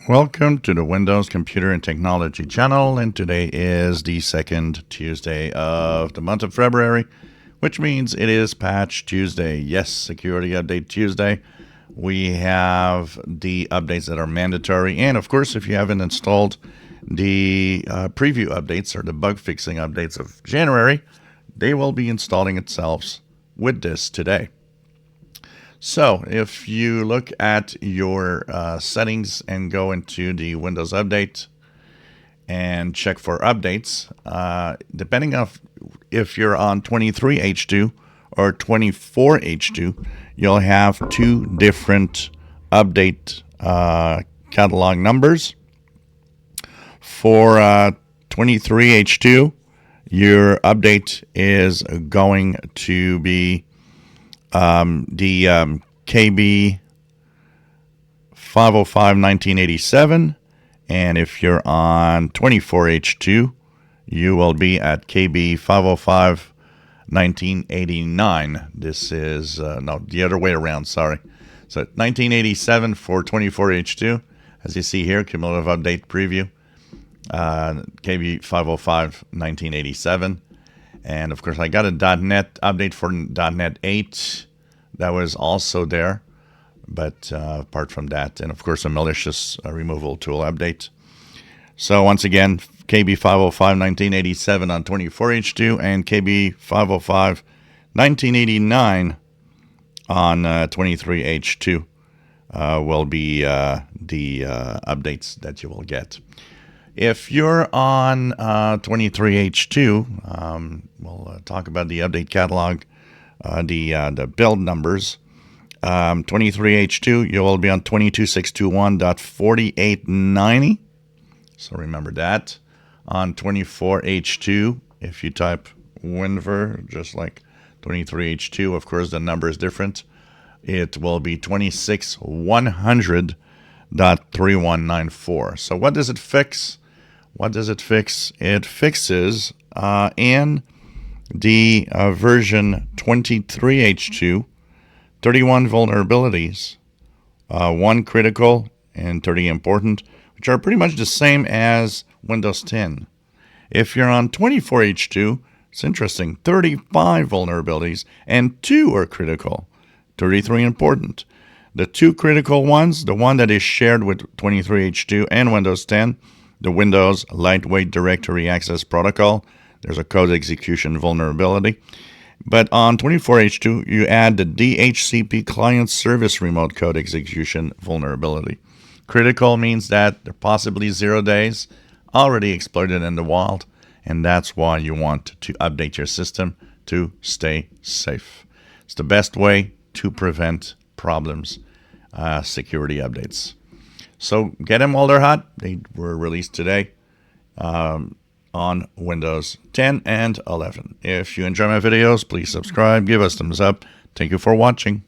Welcome to the Windows Computer and Technology channel, and today is the second Tuesday of the month of February, which means it is Patch Tuesday. Yes, Security Update Tuesday. We have the updates that are mandatory, and of course, if you haven't installed the preview updates or the bug fixing updates of January, they will be installing itself with this today. So if you look at your settings and go into the Windows Update and check for updates, depending on if you're on 23H2 or 24H2, you'll have two different update catalog numbers. For 23H2, your update is going to be the KB 505-1987, and if you're on 24H2, you will be at KB 505-1989. This is no, the other way around, sorry. So 1987 for 24H2, as you see here, cumulative update preview, KB 505-1987. And of course, I got a .NET update for .NET 8 that was also there. But apart from that, and of course, a malicious removal tool update. So once again, KB 505-1987 on 24H2 and KB 505-1989 on 23H2 will be the updates that you will get. If you're on 23H2, we'll talk about the update catalog, the build numbers. 23H2, you will be on 22621.4890. So remember that. On 24H2, if you type WinVer, just like 23H2, of course, the number is different. It will be 26100.3194. So what does it fix? What does it fix? It fixes in the version 23H2, 31 vulnerabilities, 1 critical and 30 important, which are pretty much the same as Windows 10. If you're on 24H2, it's interesting, 35 vulnerabilities and 2 are critical, 33 important. The 2 critical ones, the one that is shared with 23H2 and Windows 10, the Windows Lightweight Directory Access Protocol, there's a code execution vulnerability. But on 24H2, you add the DHCP Client Service Remote Code Execution vulnerability. Critical means that they're possibly 0 days, already exploited in the wild, and that's why you want to update your system to stay safe. It's the best way to prevent problems, security updates. So get them while they're hot. They were released today on Windows 10 and 11. If you enjoy my videos, please subscribe, give us thumbs up. Thank you for watching.